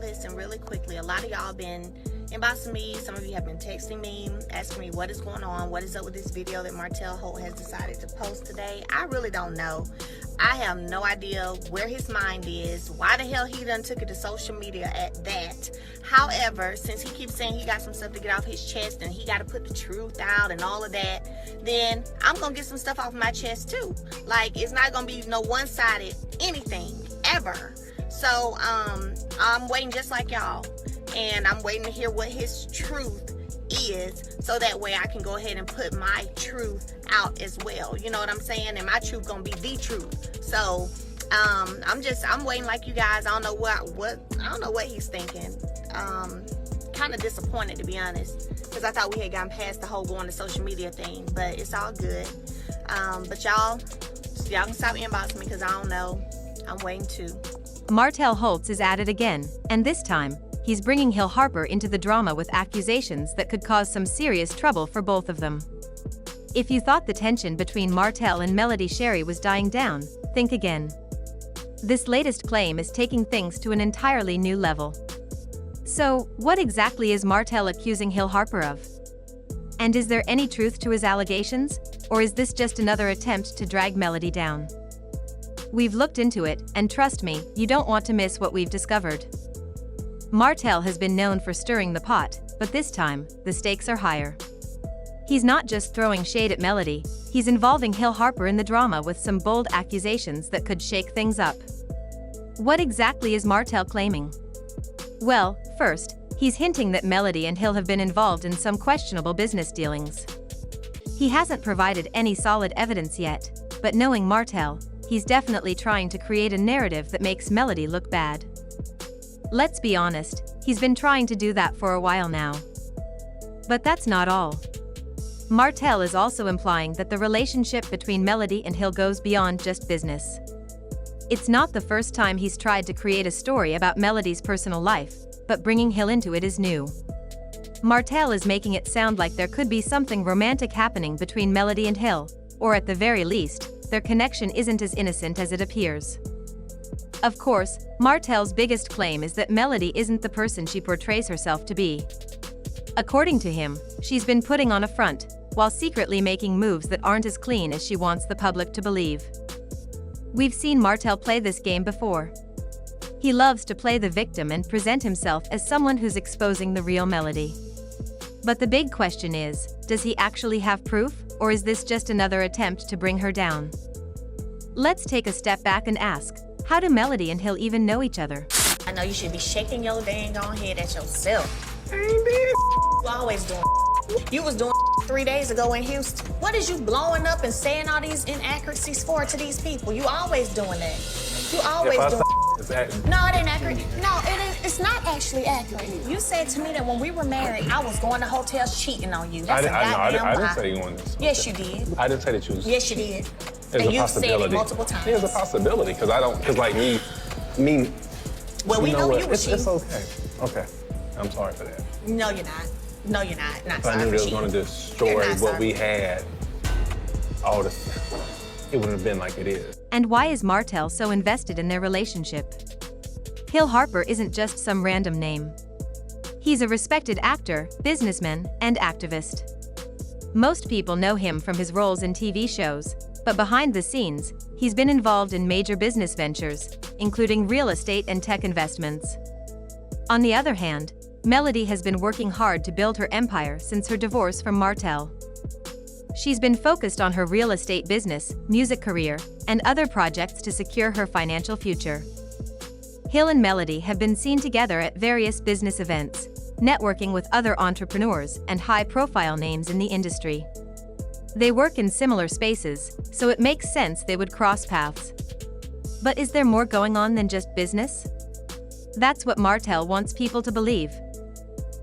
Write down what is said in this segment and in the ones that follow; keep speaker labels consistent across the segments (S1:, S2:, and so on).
S1: listen, really quickly, a lot of y'all been inboxing me. Some of you have been texting me, asking me what is going on, what is up with this video that Martell Holt has decided to post today. I really don't know. I have no idea where his mind is, why the hell he done took it to social media at that. However, since he keeps saying he got some stuff to get off his chest and he got to put the truth out and all of that, then I'm going to get some stuff off my chest too. Like, it's not going to be no one-sided anything, ever. So, I'm waiting just like y'all. And I'm waiting to hear what his truth is, so that way I can go ahead and put my truth out as well. You know what I'm saying? And my truth gonna be the truth. So I'm waiting like you guys. I don't know what he's thinking. Kind of disappointed, to be honest, because I thought we had gotten past the whole going to social media thing, but it's all good. But y'all can stop inboxing me, because I don't know. I'm waiting too.
S2: Martell Holt is at it again, and this time he's bringing Hill Harper into the drama with accusations that could cause some serious trouble for both of them. If you thought the tension between Martell and Melody Sherry was dying down, think again. This latest claim is taking things to an entirely new level. So, what exactly is Martell accusing Hill Harper of? And is there any truth to his allegations, or is this just another attempt to drag Melody down? We've looked into it, and trust me, you don't want to miss what we've discovered. Martell has been known for stirring the pot, but this time, the stakes are higher. He's not just throwing shade at Melody, he's involving Hill Harper in the drama with some bold accusations that could shake things up. What exactly is Martell claiming? Well, first, he's hinting that Melody and Hill have been involved in some questionable business dealings. He hasn't provided any solid evidence yet, but knowing Martell, he's definitely trying to create a narrative that makes Melody look bad. Let's be honest, he's been trying to do that for a while now. But that's not all. Martell is also implying that the relationship between Melody and Hill goes beyond just business. It's not the first time he's tried to create a story about Melody's personal life, but bringing Hill into it is new. Martell is making it sound like there could be something romantic happening between Melody and Hill, or at the very least, their connection isn't as innocent as it appears. Of course, Martell's biggest claim is that Melody isn't the person she portrays herself to be. According to him, she's been putting on a front, while secretly making moves that aren't as clean as she wants the public to believe. We've seen Martell play this game before. He loves to play the victim and present himself as someone who's exposing the real Melody. But the big question is, does he actually have proof, or is this just another attempt to bring her down? Let's take a step back and ask, how do Melody and Hill even know each other?
S1: I know you should be shaking your dang on head at yourself. I ain't did. You always doing. You was doing 3 days ago in Houston. What is you blowing up and saying all these inaccuracies for to these people? You always doing that. You always doing. No, it ain't accurate. No, it's not actually accurate. You said to me that when we were married, I was going to hotels cheating on you. That's a goddamn lie.
S3: I didn't say you wanted this.
S1: Yes, you did.
S3: I didn't say that you was.
S1: Yes, you did.
S3: And
S1: you said it multiple times.
S3: There's a possibility, because like me.
S1: Well, we know you were cheating.
S3: It's okay. Okay. I'm sorry for that.
S1: No, you're not. No, you're not. Not sorry.
S3: I knew
S1: they
S3: was going to destroy what we had. All this. It wouldn't have been like it is.
S2: And why is Martell so invested in their relationship? Hill Harper isn't just some random name. He's a respected actor, businessman, and activist. Most people know him from his roles in TV shows, but behind the scenes, he's been involved in major business ventures, including real estate and tech investments. On the other hand, Melody has been working hard to build her empire since her divorce from Martell. She's been focused on her real estate business, music career, and other projects to secure her financial future. Hill and Melody have been seen together at various business events, networking with other entrepreneurs and high-profile names in the industry. They work in similar spaces, so it makes sense they would cross paths. But is there more going on than just business? That's what Martell wants people to believe.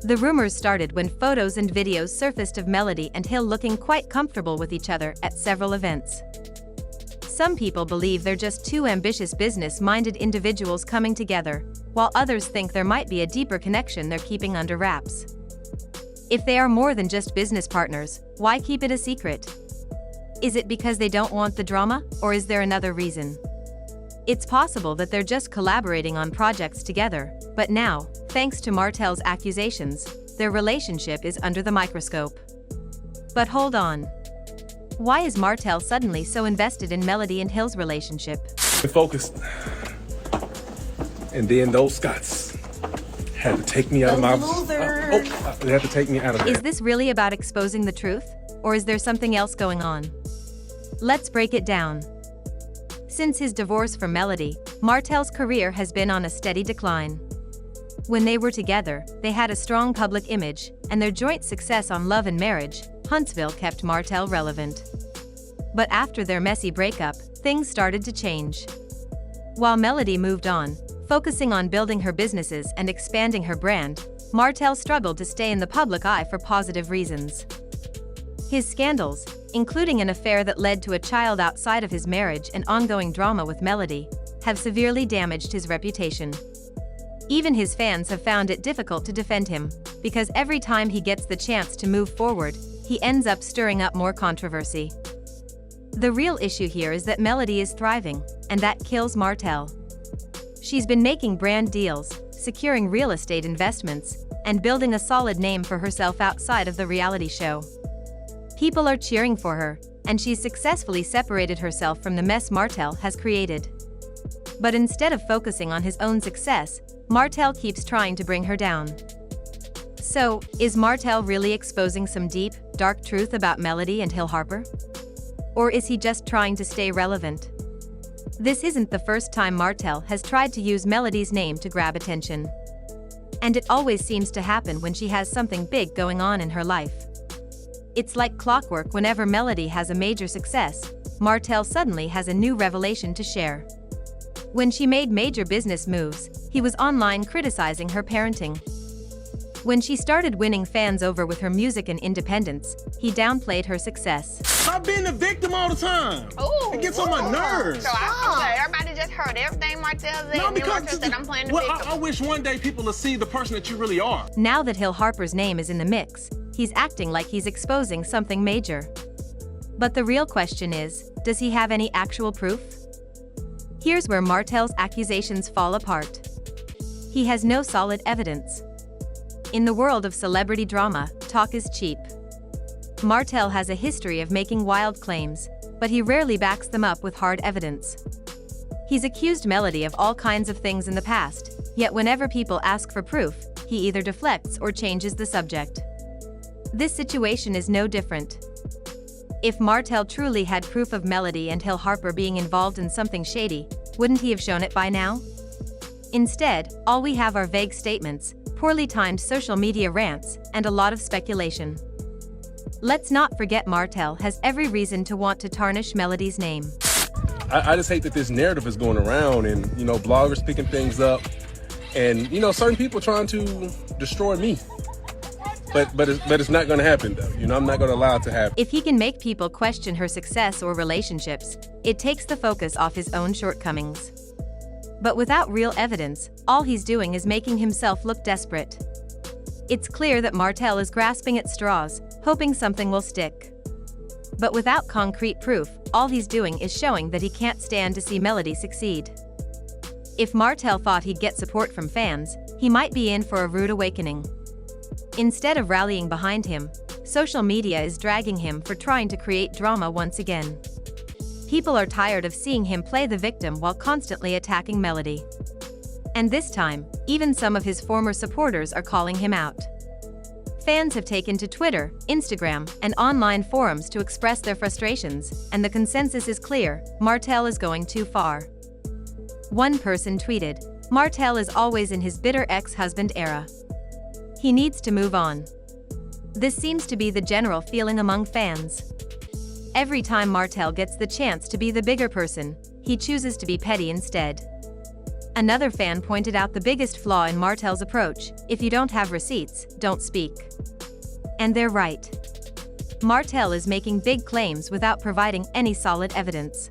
S2: The rumors started when photos and videos surfaced of Melody and Hill looking quite comfortable with each other at several events. Some people believe they're just two ambitious business-minded individuals coming together, while others think there might be a deeper connection they're keeping under wraps. If they are more than just business partners, why keep it a secret? Is it because they don't want the drama, or is there another reason? It's possible that they're just collaborating on projects together, but now, thanks to Martell's accusations, their relationship is under the microscope. But hold on. Why is Martell suddenly so invested in Melody and Hill's relationship?
S3: Focused. And then those Scots had to take me out of my... they had to take me out of there.
S2: Is this really about exposing the truth? Or is there something else going on? Let's break it down. Since his divorce from Melody, Martell's career has been on a steady decline. When they were together, they had a strong public image, and their joint success on Love and Marriage, Huntsville kept Martell relevant. But after their messy breakup, things started to change. While Melody moved on, focusing on building her businesses and expanding her brand, Martell struggled to stay in the public eye for positive reasons. His scandals, including an affair that led to a child outside of his marriage and ongoing drama with Melody, have severely damaged his reputation. Even his fans have found it difficult to defend him, because every time he gets the chance to move forward, he ends up stirring up more controversy. The real issue here is that Melody is thriving, and that kills Martell. She's been making brand deals, securing real estate investments, and building a solid name for herself outside of the reality show. People are cheering for her, and she's successfully separated herself from the mess Martell has created. But instead of focusing on his own success, Martell keeps trying to bring her down. So, is Martell really exposing some deep, dark truth about Melody and Hill Harper? Or is he just trying to stay relevant? This isn't the first time Martell has tried to use Melody's name to grab attention. And it always seems to happen when she has something big going on in her life. It's like clockwork. Whenever Melody has a major success, Martell suddenly has a new revelation to share. When she made major business moves, he was online criticizing her parenting. When she started winning fans over with her music and independence, he downplayed her success.
S3: Stop being the victim all the time.
S4: Ooh,
S3: it gets on my nerves.
S4: So everybody just heard everything Martell said, and then Martell said, I'm playing the victim.
S3: I wish one day people will see the person that you really are.
S2: Now that Hill Harper's name is in the mix, he's acting like he's exposing something major. But the real question is, does he have any actual proof? Here's where Martell's accusations fall apart. He has no solid evidence. In the world of celebrity drama, talk is cheap. Martell has a history of making wild claims, but he rarely backs them up with hard evidence. He's accused Melody of all kinds of things in the past, yet whenever people ask for proof, he either deflects or changes the subject. This situation is no different. If Martell truly had proof of Melody and Hill Harper being involved in something shady, wouldn't he have shown it by now? Instead, all we have are vague statements, poorly timed social media rants, and a lot of speculation. Let's not forget Martell has every reason to want to tarnish Melody's name.
S3: I just hate that this narrative is going around and, bloggers picking things up and, certain people trying to destroy me. But it's not going to happen, though. I'm not going to allow it to happen.
S2: If he can make people question her success or relationships, it takes the focus off his own shortcomings. But without real evidence, all he's doing is making himself look desperate. It's clear that Martell is grasping at straws, hoping something will stick. But without concrete proof, all he's doing is showing that he can't stand to see Melody succeed. If Martell thought he'd get support from fans, he might be in for a rude awakening. Instead of rallying behind him, social media is dragging him for trying to create drama once again. People are tired of seeing him play the victim while constantly attacking Melody. And this time, even some of his former supporters are calling him out. Fans have taken to Twitter, Instagram, and online forums to express their frustrations, and the consensus is clear: Martell is going too far. One person tweeted, "Martell is always in his bitter ex-husband era. He needs to move on." This seems to be the general feeling among fans. Every time Martell gets the chance to be the bigger person, he chooses to be petty instead. Another fan pointed out the biggest flaw in Martell's approach: if you don't have receipts, don't speak. And they're right. Martell is making big claims without providing any solid evidence.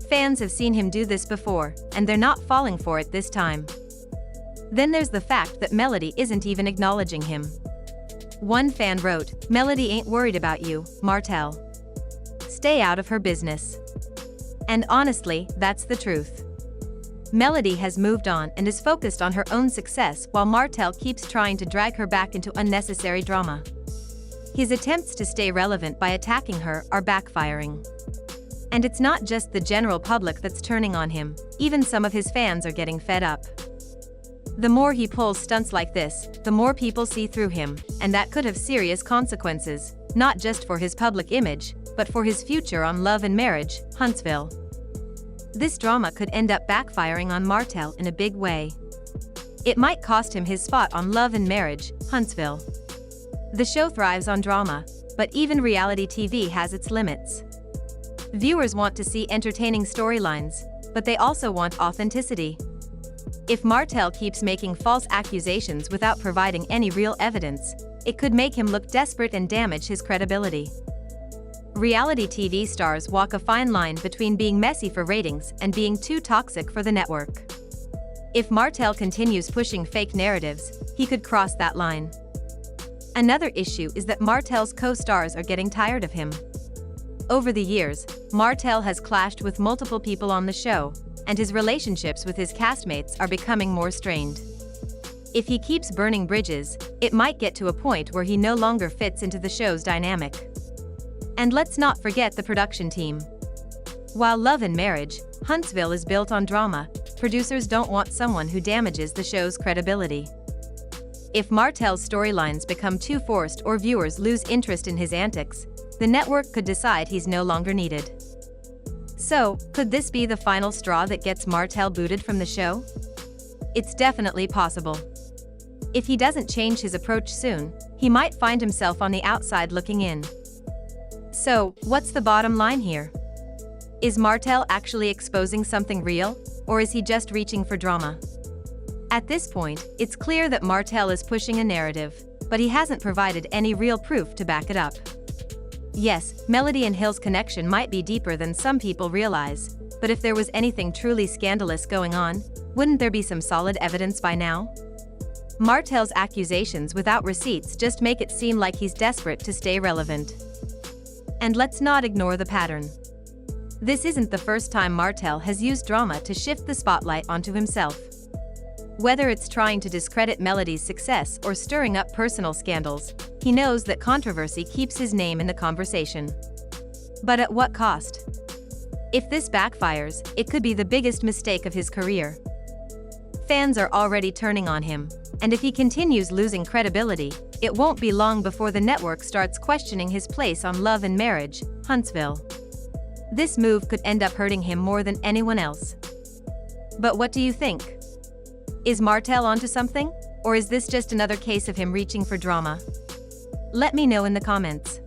S2: Fans have seen him do this before, and they're not falling for it this time. Then there's the fact that Melody isn't even acknowledging him. One fan wrote, "Melody ain't worried about you, Martell. Stay out of her business." And honestly, that's the truth. Melody has moved on and is focused on her own success while Martell keeps trying to drag her back into unnecessary drama. His attempts to stay relevant by attacking her are backfiring. And it's not just the general public that's turning on him, even some of his fans are getting fed up. The more he pulls stunts like this, the more people see through him, and that could have serious consequences, not just for his public image, but for his future on Love and Marriage, Huntsville. This drama could end up backfiring on Martell in a big way. It might cost him his spot on Love and Marriage, Huntsville. The show thrives on drama, but even reality TV has its limits. Viewers want to see entertaining storylines, but they also want authenticity. If Martell keeps making false accusations without providing any real evidence, it could make him look desperate and damage his credibility. Reality TV stars walk a fine line between being messy for ratings and being too toxic for the network. If Martell continues pushing fake narratives, he could cross that line. Another issue is that Martell's co-stars are getting tired of him. Over the years, Martell has clashed with multiple people on the show, and his relationships with his castmates are becoming more strained. If he keeps burning bridges, it might get to a point where he no longer fits into the show's dynamic. And let's not forget the production team. While Love and Marriage, Huntsville is built on drama, producers don't want someone who damages the show's credibility. If Martell's storylines become too forced or viewers lose interest in his antics, the network could decide he's no longer needed. So, could this be the final straw that gets Martell booted from the show? It's definitely possible. If he doesn't change his approach soon, he might find himself on the outside looking in. So, what's the bottom line here? Is Martell actually exposing something real, or is he just reaching for drama? At this point, it's clear that Martell is pushing a narrative, but he hasn't provided any real proof to back it up. Yes, Melody and Hill's connection might be deeper than some people realize, but if there was anything truly scandalous going on, wouldn't there be some solid evidence by now? Martell's accusations without receipts just make it seem like he's desperate to stay relevant. And let's not ignore the pattern. This isn't the first time Martell has used drama to shift the spotlight onto himself. Whether it's trying to discredit Melody's success or stirring up personal scandals, he knows that controversy keeps his name in the conversation. But at what cost? If this backfires, it could be the biggest mistake of his career. Fans are already turning on him, and if he continues losing credibility, it won't be long before the network starts questioning his place on Love and Marriage, Huntsville. This move could end up hurting him more than anyone else. But what do you think? Is Martell onto something, or is this just another case of him reaching for drama? Let me know in the comments.